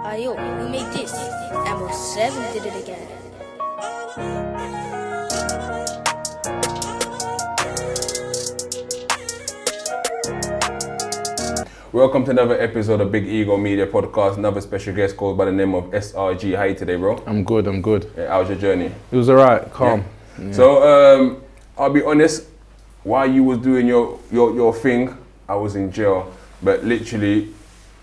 Ayo, who made this? Ammo 7 did it again. Welcome to another episode of Big Ego Media Podcast. Another special guest called by the name of SRG. How are you today, bro? I'm good. Yeah, how was your journey? It was alright, calm. Yeah. So, I'll be honest, while you was doing your thing, I was in jail. But literally,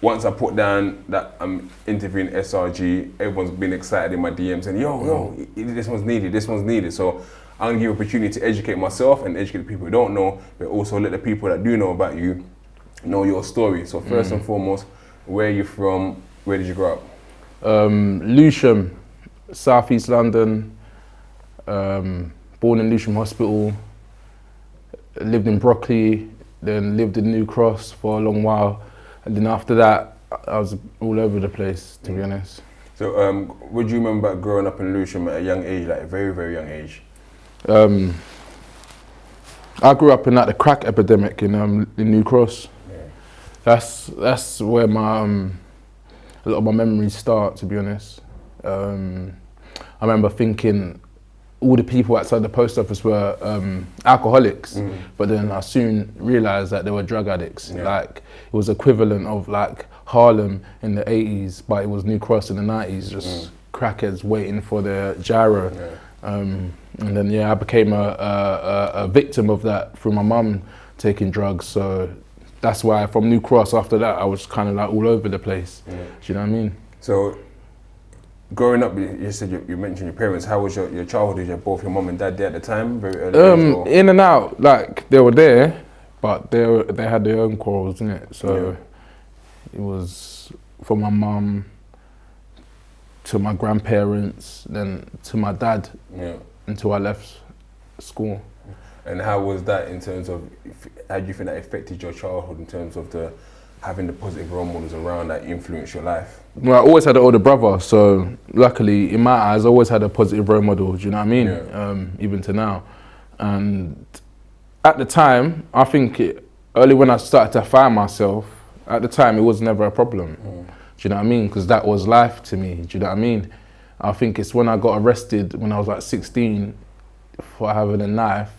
once I put down that I'm interviewing SRG, everyone's been excited in my DMs and yo, this one's needed. So I'm gonna give you an opportunity to educate myself and educate the people who don't know, but also let the people that do know about you know your story. So first and foremost, where are you from? Where did you grow up? Lewisham, Southeast London, born in Lewisham Hospital, lived in Brockley, then lived in New Cross for a long while, and then after that I was all over the place, to be honest. So what do you remember about growing up in Lewisham at a young age, like a very, very young age? I grew up in like the crack epidemic in New Cross. That's where my a lot of my memories start, to be honest. I remember thinking all the people outside the post office were alcoholics, but then I soon realised that they were drug addicts. Yeah. Like it was equivalent of like Harlem in the 80s, but it was New Cross in the 90s, just crackheads waiting for their gyro. Yeah. And then I became a victim of that through my mum taking drugs. So that's why from New Cross after that I was kind of like all over the place. Yeah. Do you know what I mean? So growing up, you said you mentioned your parents. How was your childhood? Did you have both your mum and dad there at the time? Very early age, or? In and out, like they were there, but they had their own quarrels, innit? So it was from my mum to my grandparents, then to my dad, until I left school. And how was that in terms of, how do you think that affected your childhood in terms of having the positive role models around that influenced your life? Well, I always had an older brother, so luckily in my eyes I always had a positive role model, do you know what I mean? Yeah. Even to now. And at the time, I think early when I started to find myself, at the time it was never a problem. Do you know what I mean? Because that was life to me, do you know what I mean? I think it's when I got arrested when I was like 16 for having a knife,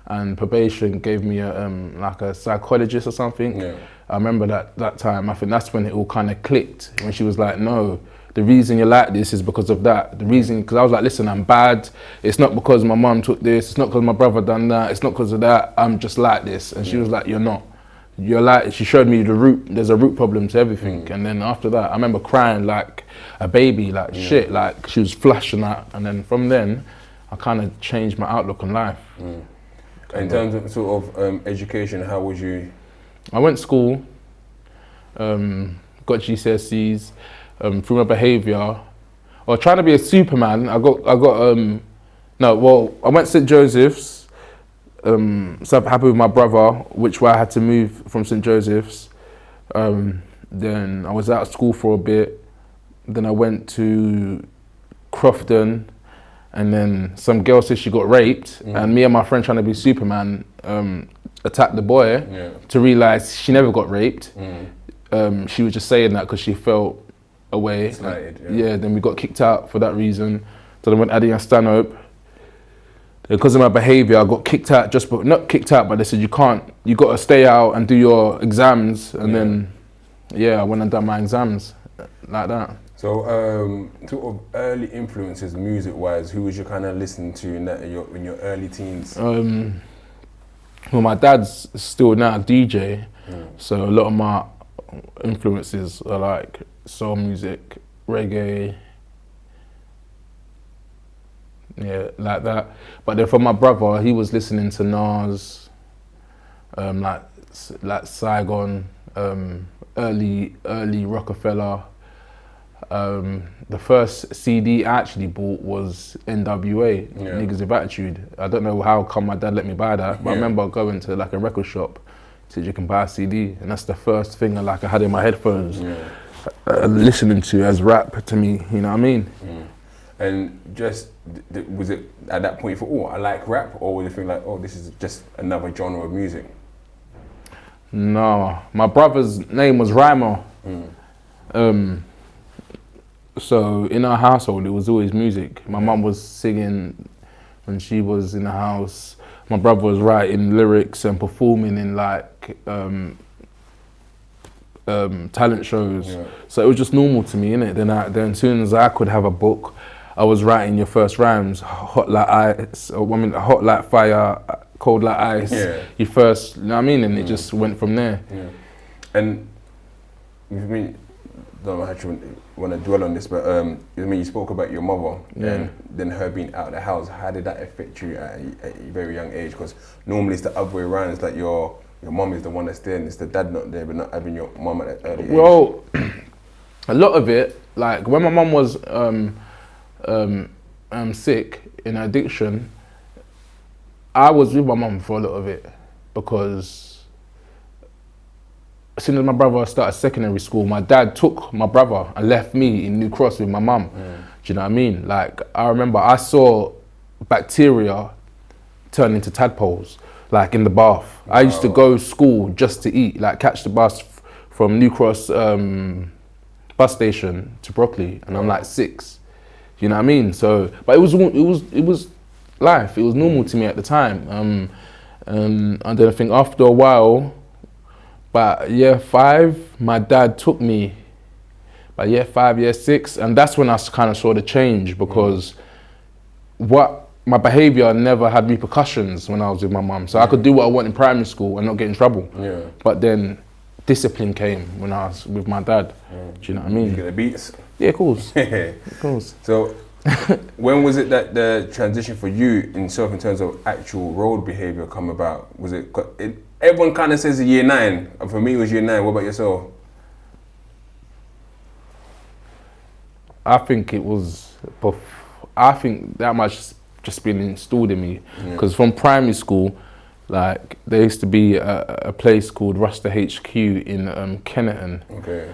and probation gave me like a psychologist or something. Yeah. I remember that time. I think that's when it all kind of clicked, when she was like, no, the reason you're like this is because of that. The reason, because I was like, listen, I'm bad. It's not because my mum took this. It's not because my brother done that. It's not because of that. I'm just like this. And she was like, you're not. You're like, she showed me the root. There's a root problem to everything. And then after that, I remember crying like a baby, like shit, like she was flashing that. And then from then, I kind of changed my outlook on life. In terms of sort of education, how was you? I went to school, got GCSEs, through my behaviour, or trying to be a Superman. I went to St Joseph's, so I'm happy with my brother, which way I had to move from St Joseph's. Then I was out of school for a bit, then I went to Crofton, and then some girl said she got raped, and me and my friend trying to be Superman attacked the boy to realise she never got raped. She was just saying that because she felt away. Slighted, then we got kicked out for that reason. So then went Addy and Stanhope. Because of my behaviour, I got kicked out, not kicked out, but they said you got to stay out and do your exams. And then, I went and done my exams like that. So, sort of early influences, music-wise, who was you kind of listening to in your early teens? Well, my dad's still now a DJ, so a lot of my influences are like soul music, reggae, like that. But then for my brother, he was listening to Nas, like Saigon, early Rockefeller. The first CD I actually bought was NWA, Niggas with Attitude. I don't know how come my dad let me buy that, but I remember going to like a record shop, said you can buy a CD, and that's the first thing I had in my headphones, listening to as rap to me, you know what I mean? And just, was it at that point you thought, I like rap, or was it think like, this is just another genre of music? No, my brother's name was Rhymer. So in our household, it was always music. My mum was singing when she was in the house. My brother was writing lyrics and performing in like talent shows. Yeah. So it was just normal to me, innit? Then as soon as I could have a book, I was writing your first rhymes, hot like ice, or hot like fire, cold like ice. Yeah. Your first, you know what I mean? And it just went from there. Yeah. And don't actually want to dwell on this, but you spoke about your mother and then her being out of the house. How did that affect you at a very young age? Because normally it's the other way around. It's like your mum is the one that's there, and it's the dad not there, but not having your mum at that early age. Well, a lot of it, like when my mum was sick in addiction, I was with my mum for a lot of it, because as soon as my brother started secondary school, my dad took my brother and left me in New Cross with my mum. Do you know what I mean? Like, I remember I saw bacteria turn into tadpoles, like in the bath. Wow. I used to go to school just to eat, like catch the bus from New Cross bus station to Brockley, and I'm like 6. You know what I mean? So, but it was life. It was normal to me at the time. And then I think after a while, but year 5, my dad took me. By year 5, year 6, and that's when I kind of saw the change, because my behaviour never had repercussions when I was with my mum. So I could do what I want in primary school and not get in trouble. Yeah. But then discipline came when I was with my dad. Do you know what I mean? Did you get the beats? Yeah, of course. Of course. So when was it that the transition for you in terms of actual road behaviour come about? Was it everyone kind of says year 9, and for me it was year 9. What about yourself? I think it was, I think that much just been installed in me, because from primary school, like there used to be a place called Ruster HQ in Kenneton. Okay.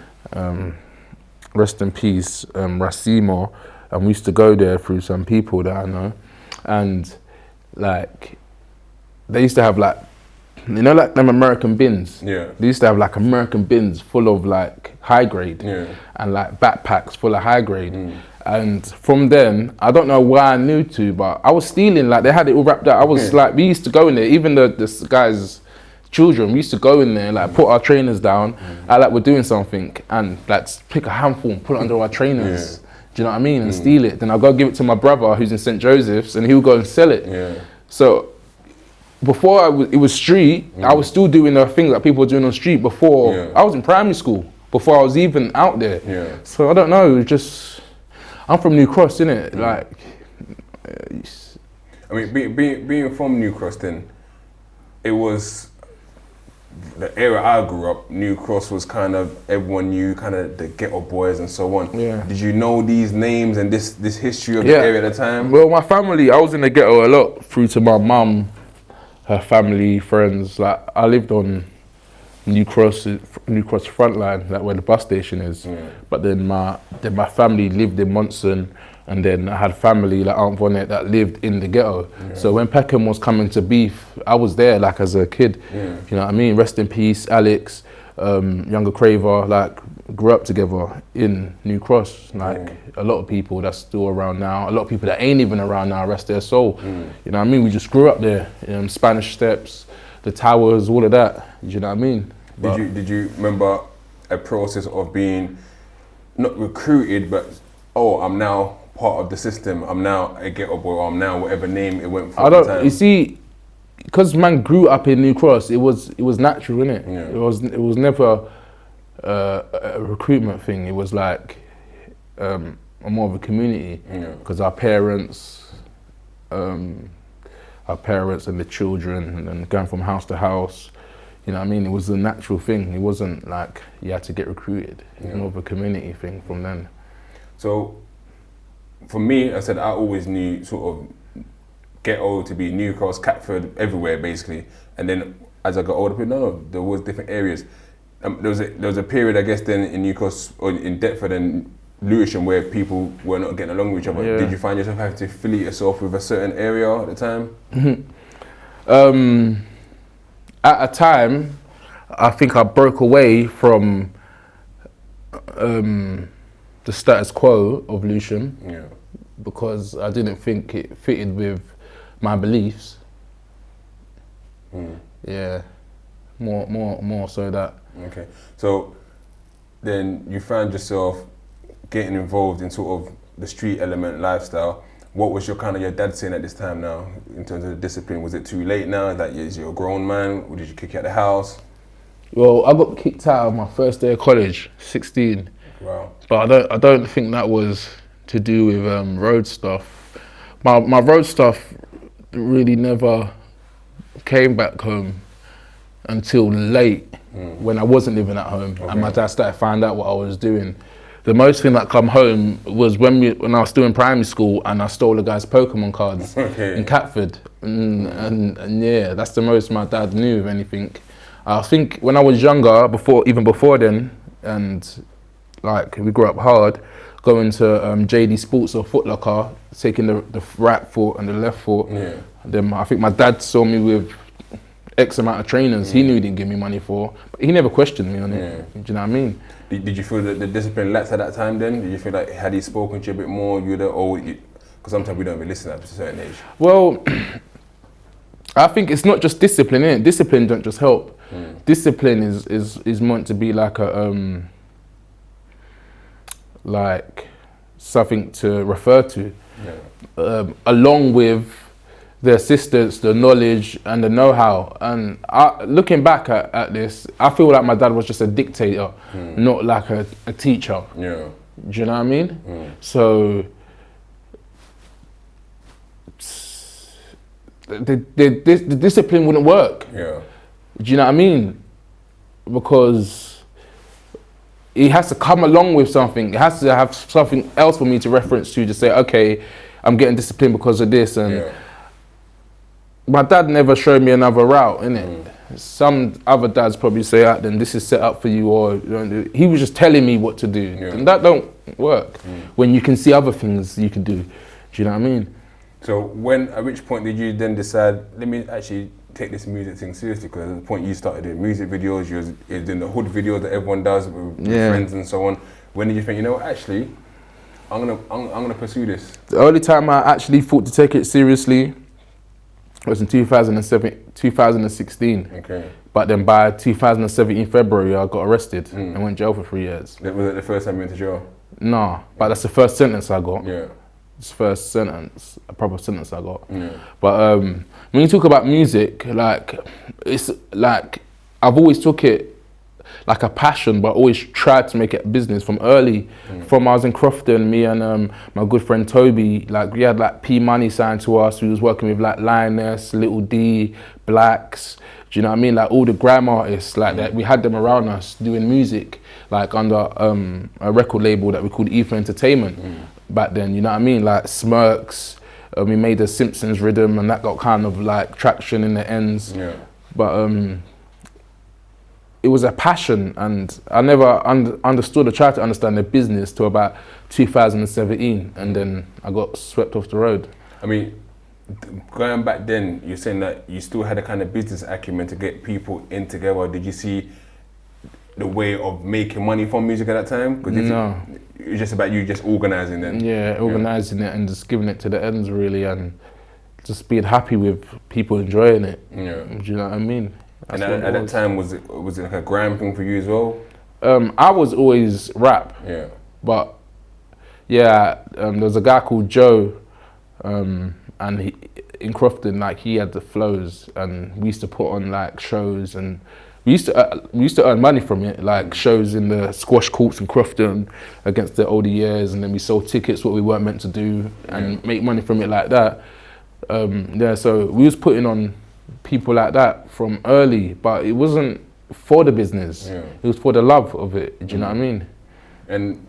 Rest in peace, Racimo, and we used to go there through some people that I know, and like they used to have like, you know, like them American bins. Yeah. They used to have like American bins full of like high grade, and like backpacks full of high grade. And from then, I don't know where I knew to, but I was stealing. Like they had it all wrapped up. I was like, we used to go in there. Even the guys' children, we used to go in there, like put our trainers down, act like we're doing something, and like pick a handful and put it under our trainers. Do you know what I mean? And steal it. Then I'll go give it to my brother who's in St. Joseph's, and he'll go and sell it. So before it was street, I was still doing the things that people were doing on the street before. I was in primary school, before I was even out there. So I don't know, just, I'm from New Cross, innit? Like, I mean, being from New Cross then, it was, the era I grew up, New Cross was kind of, everyone knew kind of the ghetto boys and so on. Did you know these names and this history of the area at the time? Well, my family, I was in the ghetto a lot through to my mum, her family, friends. Like I lived on New Cross front line, like where the bus station is. But then my family lived in Monson, and then I had family like Aunt Vonette that lived in the ghetto. So when Peckham was coming to beef, I was there like as a kid. You know what I mean? Rest in peace, Alex, younger Craver, like grew up together in New Cross. Like a lot of people that's still around now, a lot of people that ain't even around now, rest their soul. You know what I mean? We just grew up there, Spanish Steps, the towers, all of that. You know what I mean? Did you remember a process of being not recruited, but I'm now part of the system. I'm now a ghetto boy, or I'm now whatever name it went for. I don't. You see, because man grew up in New Cross, it was natural, innit? It was never a recruitment thing. It was like more of a community, because our parents and the children, and going from house to house. You know what I mean? It was a natural thing. It wasn't like you had to get recruited. It was more of a community thing from then. So, for me, I said I always knew sort of ghetto to be New Cross, Catford, everywhere basically. And then as I got older, there was different areas. There was a period, I guess, then in New Cross or in Deptford and Lewisham where people were not getting along with each other. Did you find yourself having to affiliate yourself with a certain area at the time? At a time, I think I broke away from the status quo of Lewisham Yeah. because I didn't think it fitted with my beliefs. Yeah, more so that. Okay. So then you found yourself getting involved in sort of the street element lifestyle. What was your dad saying at this time now in terms of the discipline? Was it too late now that you're a grown man, or did you kick you out of the house? Well, I got kicked out of my first day of college, 16. Wow. But I don't think that was to do with road stuff. My road stuff really never came back home until late when I wasn't living at home, and my dad started to find out what I was doing. The most thing that come home was when I was still in primary school and I stole a guy's Pokemon cards in Catford, and yeah, that's the most my dad knew of anything. I think when I was younger, even before then, and like we grew up hard, going to JD Sports or Foot Locker, taking the right foot and the left foot. Yeah. Then I think my dad saw me with X amount of trainers. He knew he didn't give me money for, but he never questioned me on it. Do you know what I mean? Did you feel that the discipline lacked at that time then? Did you feel like had he spoken to you a bit more, because sometimes we don't really listen at a certain age? Well, I think it's not just discipline, innit? Discipline don't just help. Discipline is meant to be like like something to refer to, along with the assistance, the knowledge, and the know-how. And looking back at this, I feel like my dad was just a dictator, not like a teacher. Yeah. Do you know what I mean? So the discipline wouldn't work. Yeah. Do you know what I mean? Because it has to come along with something. It has to have something else for me to reference to say, okay, I'm getting disciplined because of this. And my dad never showed me another route, innit? Some other dads probably say, then this is set up for you, or he was just telling me what to do. And that don't work when you can see other things you can do. Do you know what I mean? So at which point did you then decide, let me actually take this music thing seriously? Because at the point you started doing music videos, you was doing the hood videos that everyone does with friends and so on. When did you think, actually, I'm gonna pursue this? The only time I actually thought to take it seriously was in 2016. Okay. But then by 2017 February, I got arrested and went to jail for 3 years. Was it the first time you went to jail? No, but that's the first sentence I got. Yeah. It's the first sentence, a proper sentence I got. Yeah. But when you talk about music, like, it's like, I've always took it like a passion, but always tried to make it a business from early. From I was in Crofton, me and my good friend Toby, like we had like P Money signed to us. We was working with like Lioness, Little D, Blacks. Do you know what I mean? Like all the grime artists, like that. We had them around us doing music, like under a record label that we called Ether Entertainment back then. You know what I mean? Like Smirks. We made the Simpsons rhythm, and that got kind of like traction in the ends. Yeah. But it was a passion, and I never understood or tried to understand the business till about 2017, and then I got swept off the road. I mean, going back then, you're saying that you still had a kind of business acumen to get people in together. Did you see the way of making money from music at that time? No. It was just about you just organising then? Yeah, organising it and just giving it to the ends really, and just being happy with people enjoying it. Yeah. Do you know what I mean? That's and at that time, was it like a grime thing for you as well? I was always rap. Yeah. But yeah, there was a guy called Joe, and he, in Crofton, like he had the flows, and we used to put on like shows, and we used to earn money from it, like shows in the squash courts in Crofton against the older years, and then we sold tickets, what we weren't meant to do, and make money from it like that. So we was putting on people like that from early, but it wasn't for the business. Yeah. It was for the love of it. Do you know what I mean? And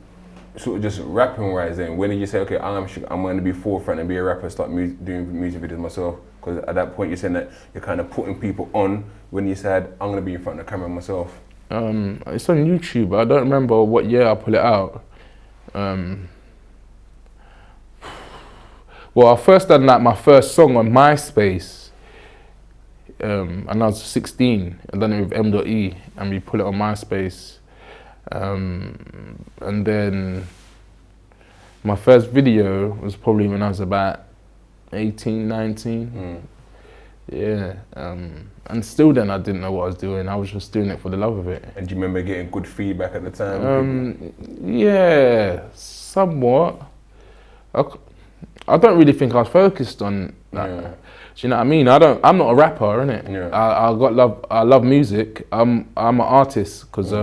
sort of just rapping wise, then when did you say, okay, I'm going to be forefront and be a rapper, start doing music videos myself? Because at that point you're saying that you're kind of putting people on. When you said, I'm going to be in front of the camera myself? It's on YouTube. I don't remember what year I put it out. Well, I first done like my first song on MySpace. And I was 16, and done it with M.E, and we put it on MySpace. And then My first video was probably when I was about 18, 19. Yeah, and still then I didn't know what I was doing. I was just doing it for the love of it. And do you remember getting good feedback at the time? Yeah, somewhat. I don't really think I was focused on that. Yeah. Do you know what I mean? I'm not a rapper, innit? Yeah. I love music. I'm an artist because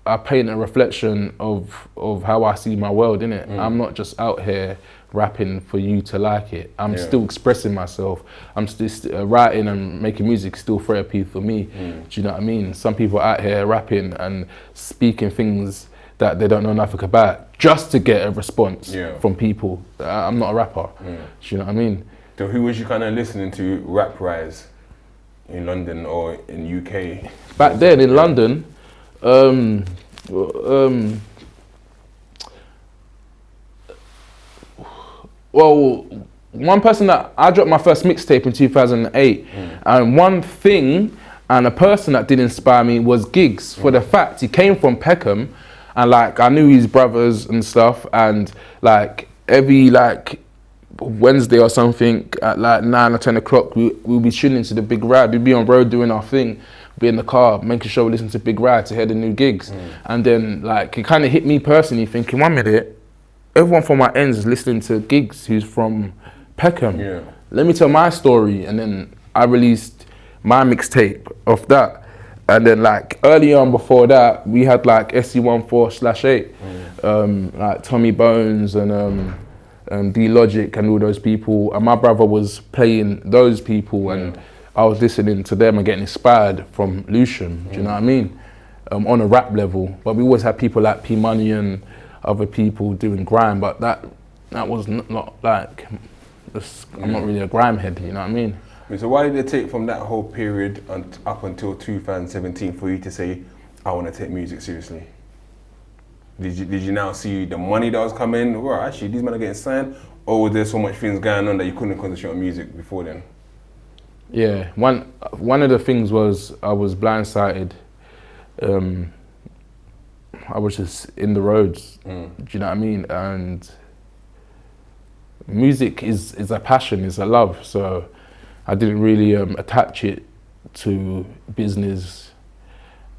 I paint a reflection of how I see my world, innit? I'm not just out here rapping for you to like it. I'm still expressing myself. I'm still writing and making music, still therapy for me. Do you know what I mean? Some people out here rapping and speaking things that they don't know nothing about just to get a response from people. I'm not a rapper. Do you know what I mean? So who was you kind of listening to rap-wise in London or in UK? Back then in London, well, one person that I dropped my first mixtape in 2008, and one thing and a person that did inspire me was Giggs, for the fact he came from Peckham, and like I knew his brothers and stuff, and like every like Wednesday or something at like 9 or 10 o'clock we'll be tuning to the Big Ride. We'd be on road doing our thing, be in the car making sure we listen to Big Ride to hear the new gigs. And then like it kind of hit me personally, thinking 1 minute everyone from my ends is listening to Giggs who's from Peckham. Let me tell my story. And then I released my mixtape of that. And then like early on before that, we had like SC14/8, like Tommy Bones and D-Logic and all those people. And my brother was playing those people and I was listening to them and getting inspired from Lewisham, do you know what I mean? On a rap level. But we always had people like P Money and other people doing grime, but that was not like, I'm not really a grime head, you know what I mean? So why did it take from that whole period up until 2017 for you to say, I want to take music seriously? Did you now see the money that was coming? Well, actually, these men are getting signed, or was there so much things going on that you couldn't concentrate on music before then? Yeah, one of the things was I was blindsided. I was just in the roads, do you know what I mean? And music is a passion, is a love, so I didn't really attach it to business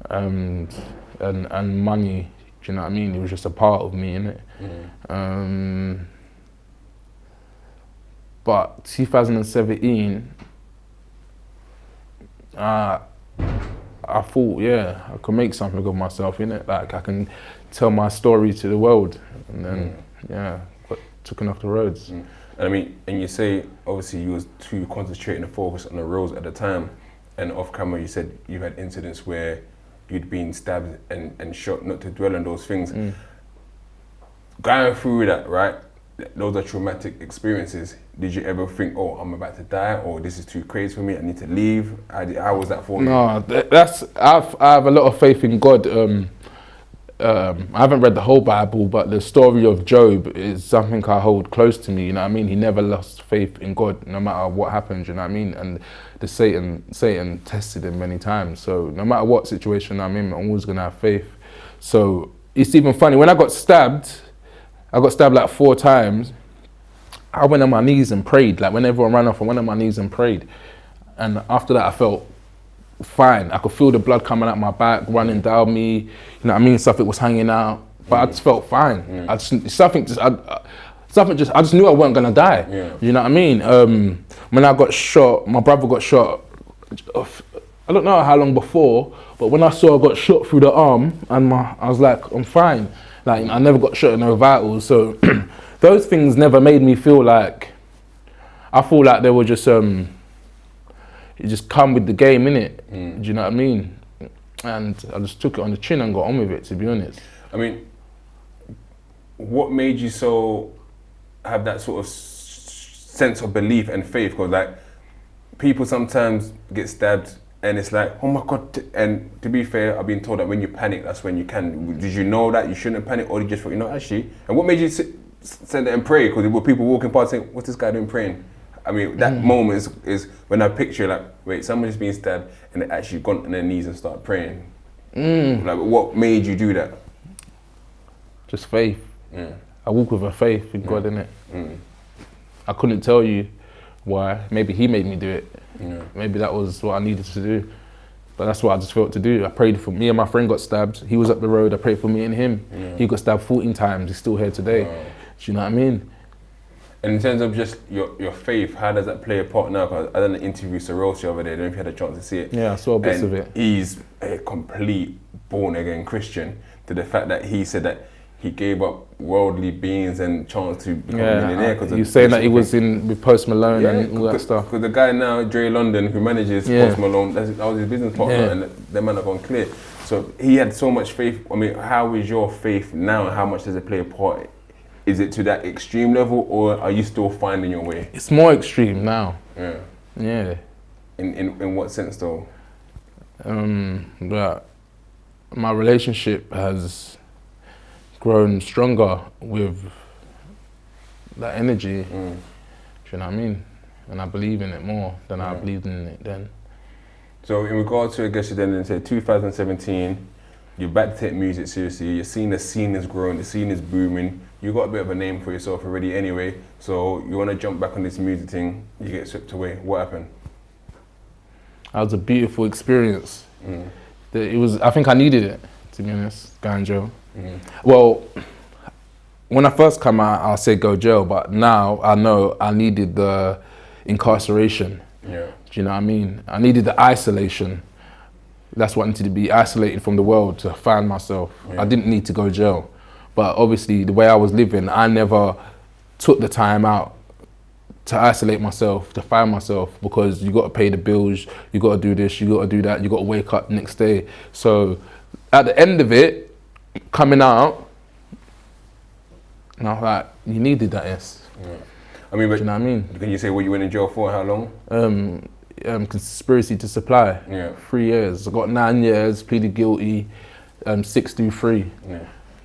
and money, do you know what I mean? It was just a part of me, innit? But 2017, I thought, yeah, I could make something of myself, innit? Like I can tell my story to the world, and then took off the roads. And I mean, and you say obviously you was too concentrating and focused on the roads at the time, and off camera you said you had incidents where you'd been stabbed and shot. Not to dwell on those things. Going through that, right? Those are traumatic experiences. Did you ever think, oh, I'm about to die, or this is too crazy for me, I need to leave? How was that for you? No, I have a lot of faith in God. I haven't read the whole Bible, but the story of Job is something I hold close to me, you know what I mean? He never lost faith in God, no matter what happened, you know what I mean? And the Satan tested him many times, so no matter what situation I'm in, I'm always gonna have faith. So it's even funny, when I got stabbed like 4 times, I went on my knees and prayed. Like when everyone ran off, I went on my knees and prayed. And after that, I felt fine. I could feel the blood coming out my back, running down me. You know what I mean? Something was hanging out, but I just felt fine. I just knew I wasn't gonna die. You know what I mean? When I got shot, my brother got shot. I don't know how long before, but when I saw I got shot through the arm, and I was like, I'm fine. Like I never got shot in no vitals, so those things never made me feel like. I feel like they were just it just come with the game, innit? Do you know what I mean? And I just took it on the chin and got on with it, to be honest. I mean, what made you so have that sort of sense of belief and faith? Because like people sometimes get stabbed and it's like, oh my God. And to be fair, I've been told that when you panic, that's when you can. Did you know that you shouldn't panic, or did you just thought, you know, actually? And what made you sit there and pray? Because there were people walking past saying, what's this guy doing praying? I mean, that moment is when I picture like, wait, someone's being stabbed and they actually gone on their knees and started praying. Like, what made you do that? Just faith. I walk with a faith in God, innit? I couldn't tell you why. Maybe he made me do it. Maybe that was what I needed to do. But that's what I just felt to do. I prayed for me and my friend got stabbed. He was up the road. I prayed for me and him. He got stabbed 14 times. He's still here today. Do you know what I mean? And in terms of just your faith, how does that play a part now? Because I done an interview with Ross the other day. I don't know if you had a chance to see it. Yeah, I saw bits of it. He's a complete born again Christian, to the fact that he said that he gave up worldly beings and chance to become a millionaire. Because you're saying that he was in with Post Malone and all that stuff. Because the guy now, Dre London, who manages Post Malone, that was his business partner, and the man have gone clear. So he had so much faith. I mean, how is your faith now? How much does it play a part? Is it to that extreme level, or are you still finding your way? It's more extreme now. Yeah. In what sense though? That my relationship has grown stronger with that energy. Do you know what I mean? And I believe in it more than I believed in it then. So in regards to, I guess you then say 2017, you're back to take music seriously. You're seeing the scene is growing, the scene is booming. You got a bit of a name for yourself already anyway. So you want to jump back on this music thing, you get swept away. What happened? That was a beautiful experience. It was. I think I needed it, to be honest, going jail. Well, when I first come out, I said go jail, but now I know I needed the incarceration. Do you know what I mean? I needed the isolation. That's what I needed, to be isolated from the world, to find myself. I didn't need to go jail. But obviously, the way I was living, I never took the time out to isolate myself, to find myself, because you got to pay the bills, you got to do this, you got to do that, you got to wake up next day. So at the end of it, coming out, and I was like, you needed that, yes. I mean, but do you know what I mean? Can you say what you went in jail for? How long? Conspiracy to supply. 3 years. I got 9 years, pleaded guilty, 6 to 3.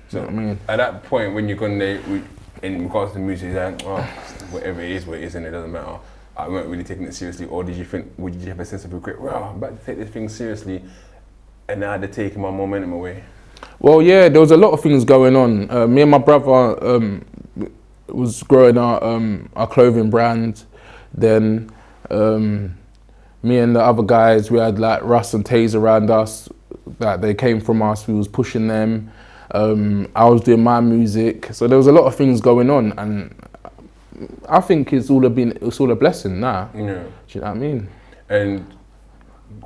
So you know what I mean? At that point, when you're gone there, in regards to music, you're like, oh, whatever it is, and it doesn't matter. I weren't really taking it seriously. Or did you have a sense of regret? Wow, I'm about to take this thing seriously, and now they're taking my momentum away. Well, yeah, there was a lot of things going on. Me and my brother was growing our clothing brand. Then me and the other guys, we had like Russ and Taze around us. That they came from us. We was pushing them. I was doing my music, so there was a lot of things going on, and I think it's all a blessing now. Do you know what I mean? And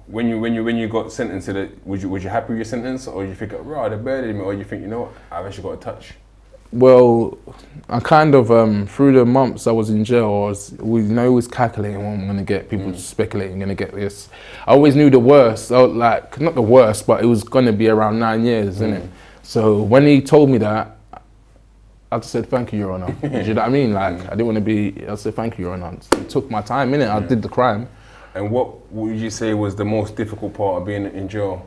when you got sentenced to it, was you happy with your sentence, or you think, right, they buried me, or you think, you know what, I've actually got a touch? Well, I kind of through the months I was in jail, I was always calculating what I'm gonna get. People speculating I'm gonna get this. I always knew the worst. Like not the worst, but it was gonna be around 9 years, isn't it? So when he told me that, I just said, thank you, Your Honor. Do you know what I mean? Like, I didn't want to be, I said, thank you, Your Honor. It took my time, innit? I did the crime. And what would you say was the most difficult part of being in jail?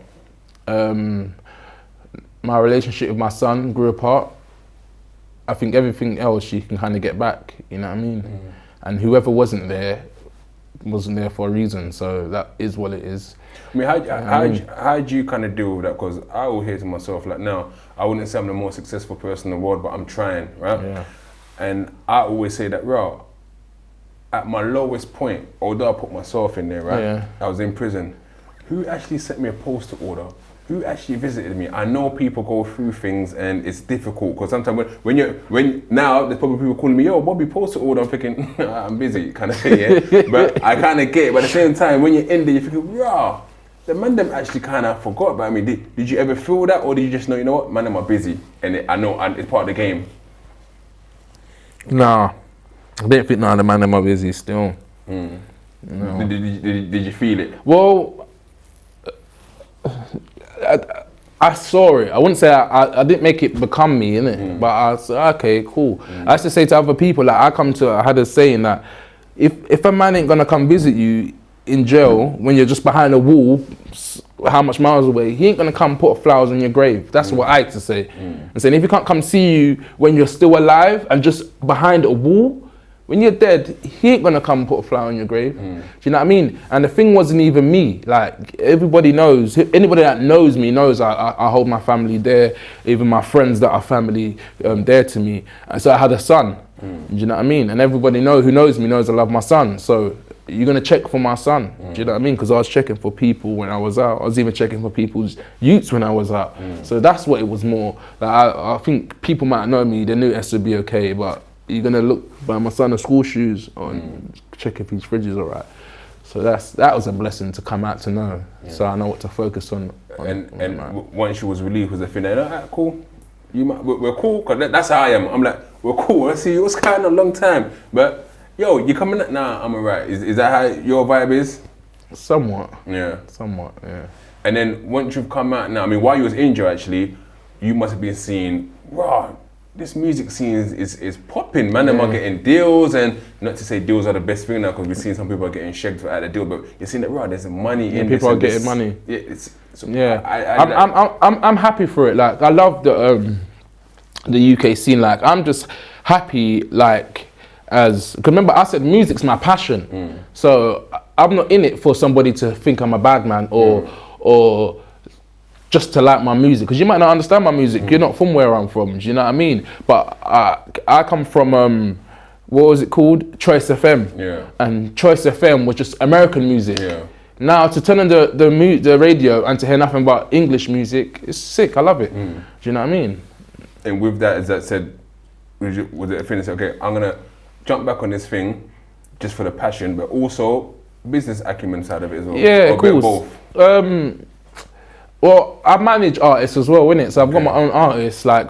My relationship with my son grew apart. I think everything else you can kind of get back, you know what I mean? And whoever wasn't there for a reason, so that is what it is. I mean, how do you kind of deal with that? Because I always hear to myself, like, now, I wouldn't say I'm the most successful person in the world, but I'm trying, right? Yeah. And I always say that, right, at my lowest point, although I put myself in there, right? Yeah. I was in prison. Who actually sent me a postal order? Who actually visited me? I know people go through things and it's difficult, because sometimes when now there's probably people calling me, yo, Bobby, postal order. I'm thinking, I'm busy, kind of thing, yeah. But I kind of get it. But at the same time, when you're in there, you're thinking, rah, the man them actually kind of forgot about me. Did you ever feel that, or did you just know, you know what, man, them are busy, and I know it's part of the game? Nah, I didn't think none of the man them are busy still. No. Did you feel it? Well, I saw it. I wouldn't say I didn't make it become me, innit? But I said, okay, cool. I used to say to other people, like I had a saying that if a man ain't gonna come visit you in jail when you're just behind a wall, how much miles away, he ain't gonna come put flowers on your grave. That's what I used to say. And saying if he can't come see you when you're still alive and just behind a wall, when you're dead, he ain't gonna come put a flower on your grave. Do you know what I mean? And the thing wasn't even me. Like, everybody knows, anybody that knows me knows I hold my family dear, even my friends that are family dear to me. And so I had a son. Do you know what I mean? And everybody who knows me knows I love my son. So you're gonna check for my son. Do you know what I mean? Because I was checking for people when I was out. I was even checking for people's youths when I was out. So that's what it was more. Like, I think people might know me, they knew S would be okay, but you're gonna look by my son of school shoes on check if his fridge is alright. So that was a blessing to come out to know. So I know what to focus on. Once you was relieved, was the thing that, alright, cool. We're cool, cause that's how I am. I'm like, we're cool. I see you. It's kind of a long time, but yo, you coming up? Nah, I'm alright. Is that how your vibe is? Somewhat. Yeah. Somewhat. Yeah. And then once you've come out now, I mean, while you was injured, actually, you must have been seeing, wow, this music scene is popping, man. Them are getting deals, and not to say deals are the best thing now, because we've seen some people are getting shagged out of the deal, but you're seeing that, wow, there's money in people this. are getting money. Yeah, I'm happy for it. Like, I love the UK scene. Like, I'm just happy, like, because remember I said music's my passion. So I'm not in it for somebody to think I'm a bad man or just to like my music, because you might not understand my music. You're not from where I'm from, do you know what I mean? But I come from what was it called, Choice FM, and Choice FM was just American music. Now to turn on the radio and to hear nothing but English music, it's sick. I love it. Do you know what I mean? And with that, as that said, was it a thing that said, okay, I'm gonna jump back on this thing just for the passion, but also business acumen side of it as well? Yeah, of course. Both? Well, I manage artists as well, innit? So I've got my own artists, like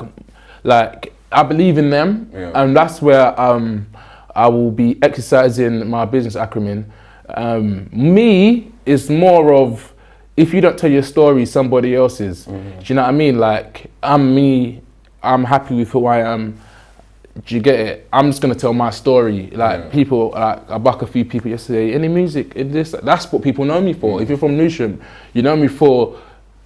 I believe in them, and that's where I will be exercising my business acumen. Me is more of, if you don't tell your story, somebody else's. Do you know what I mean? Like, I'm me, I'm happy with who I am. Do you get it? I'm just gonna tell my story. Like, people, like, I buck a few people yesterday, any music, in this, that's what people know me for. If you're from Lewisham, you know me for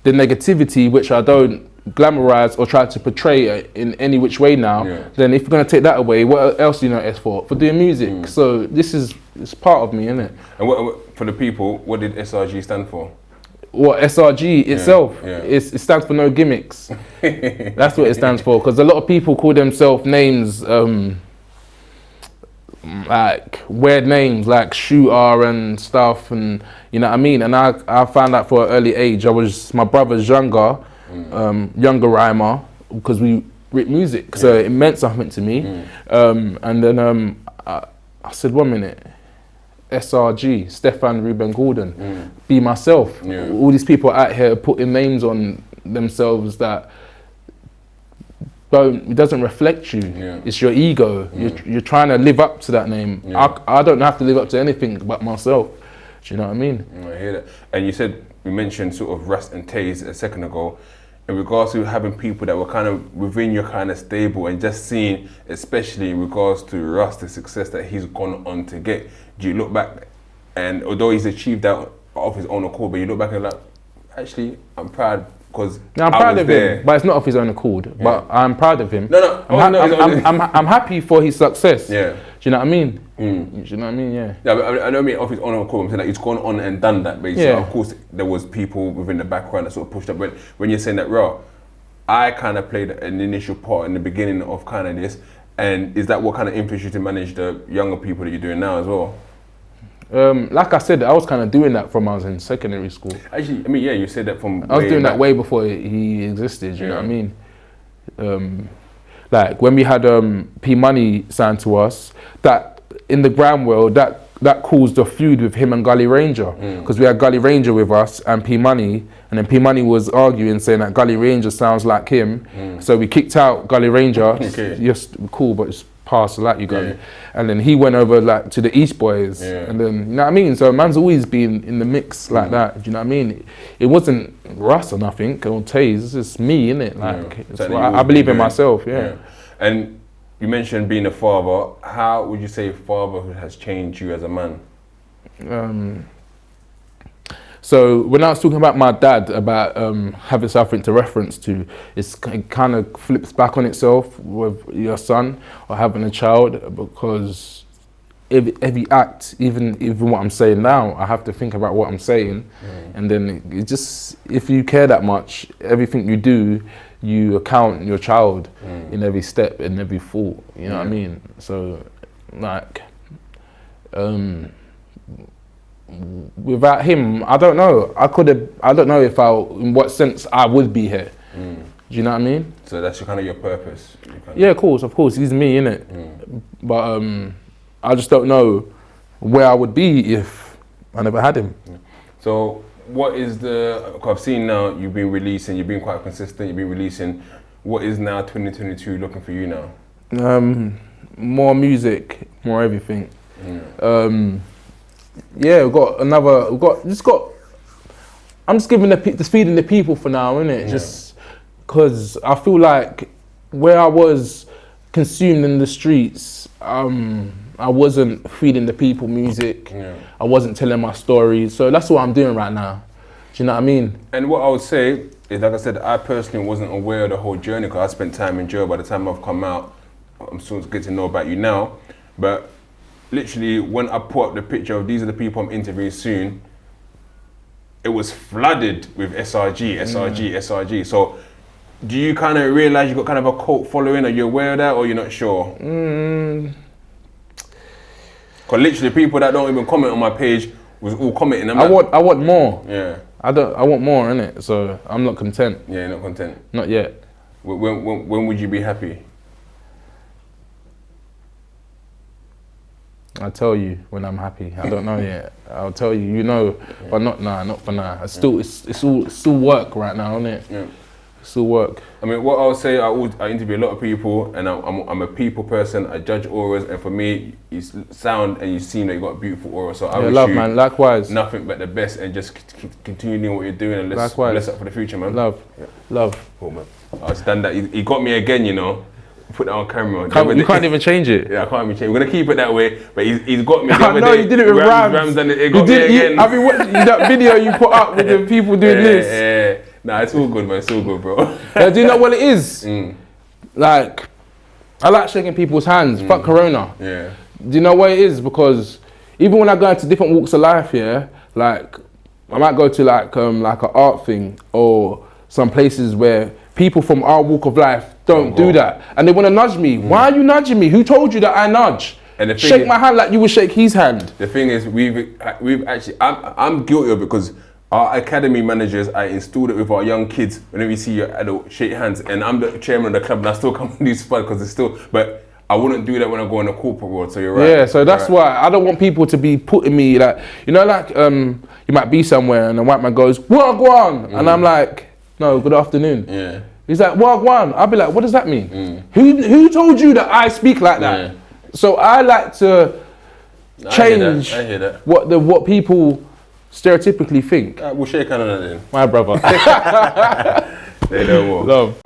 the negativity, which I don't glamorize or try to portray in any which way now. Then if you're gonna take that away, what else do you know S for? For doing music. So it's part of me, isn't it? And what, for the people, what did SRG stand for? What, SRG itself? It stands for no gimmicks. That's what it stands for, because a lot of people call themselves names, like weird names like Shooter and stuff, and you know what I mean. And I found out for an early age. My brother's younger rhymer, because we wrote music, so it meant something to me. And then I said, 1 minute, SRG, Stefan Ruben Gordon, be myself. All these people out here putting names on themselves that it doesn't reflect you. It's your ego. You're trying to live up to that name. I don't have to live up to anything but myself. Do you know what I mean? I hear that. And you mentioned sort of Rust and Taze a second ago, in regards to having people that were kind of within your kind of stable, and just seeing, especially in regards to Rust, the success that he's gone on to get. Do you look back, and although he's achieved that of his own accord, but you look back and like, actually, I'm proud, because I'm proud of him, but it's not of his own accord. But I'm proud of him. I'm happy for his success. Do you know what I mean? Do you know what I mean? Yeah, but I don't mean of his own accord. I'm saying like he's gone on and done that. Basically, of course, there was people within the background that sort of pushed up. But when you're saying that, raw, I kind of played an initial part in the beginning of kind of this. And is that what kind of influenced you to manage the younger people that you're doing now as well? Like I said, I was kind of doing that from I was in secondary school. Actually, I mean, yeah, you said that from I was doing that way before he existed, you know what I mean? Like when we had P Money signed to us, that in the gram world, that caused a feud with him and Gully Ranger, because we had Gully Ranger with us and P Money, and then P Money was arguing, saying that Gully Ranger sounds like him, so we kicked out Gully Ranger. Yes, cool, but it's past like you Gully. And then he went over like to the East Boys, and then, you know what I mean? So man's always been in the mix like that, do you know what I mean? It wasn't Russ or nothing, or Taze, it's just me, innit? Like, I believe in myself, And you mentioned being a father. How would you say fatherhood has changed you as a man? So when I was talking about my dad, about having something to reference to, it kind of flips back on itself with your son or having a child, because every act, even what I'm saying now, I have to think about what I'm saying, and then it just, if you care that much, everything you do, you account your child in every step and every thought. You know what I mean? So, like, without him, I don't know. I don't know in what sense I would be here. Do you know what I mean? So that's kind of your purpose. Yeah, of course. He's me, innit? But I just don't know where I would be if I never had him. So what is I've seen now you've been releasing, you've been quite consistent, you've been releasing. What is now 2022 looking for you now? More music, more everything. Yeah, I'm just feeding the people for now, innit? Just because I feel like where I was consumed in the streets, I wasn't feeding the people music. I wasn't telling my stories. So that's what I'm doing right now. Do you know what I mean? And what I would say is, like I said, I personally wasn't aware of the whole journey because I spent time in jail. By the time I've come out, I'm still getting to know about you now. But literally, when I put up the picture of these are the people I'm interviewing soon, it was flooded with SRG. So do you kind of realize you got kind of a cult following? Are you aware of that, or you're not sure? Because literally, people that don't even comment on my page was all commenting. I want more. Yeah. I want more, innit? So I'm not content. Yeah, you're not content. Not yet. When would you be happy? I'll tell you when I'm happy. I don't know yet. I'll tell you, you know, but not for now. It's still work right now, isn't it? Yeah. It's still work. I mean, what I'll say, I interview a lot of people, and I'm a people person. I judge auras, and for me, you sound and you seem like you got a beautiful aura. So I wish love, you man. Likewise. nothing but the best, and just continue doing what you're doing, and let's bless up for the future, man. Love. Cool, man. I stand that. He got me again, you know. Put that on camera. You can't even change it. Yeah, I can't even change. We're gonna keep it that way. But he's got me. I know you did it with Rams. And it got me again. I've been watching that video you put up with the people doing this. Yeah. Nah, it's all good, man. It's all good, bro. Do you know what it is? Like, I like shaking people's hands. Fuck Corona. Yeah. Do you know what it is? Because even when I go into different walks of life, like I might go to like an art thing or some places where people from our walk of life don't do that, and they want to nudge me. Why are you nudging me? Who told you that I nudge? And the shake my hand like you would shake his hand. The thing is, we've actually, I'm guilty of it because our academy managers, I installed it with our young kids. Whenever you see your adult, shake hands, and I'm the chairman of the club, and I still come and do spud because it's still. But I wouldn't do that when I go in the corporate world. So you're right. Yeah, so that's why I don't want people to be putting me like, you know, like you might be somewhere and the white man goes, "What go on?" and I'm like, "No, good afternoon." Yeah. He's like, "Wagwan." I'll be like, "What does that mean? Who told you that I speak like that?" Yeah. So I like to change I hear that. what people stereotypically think. We'll shake hands on that then. My brother. They know more. Love.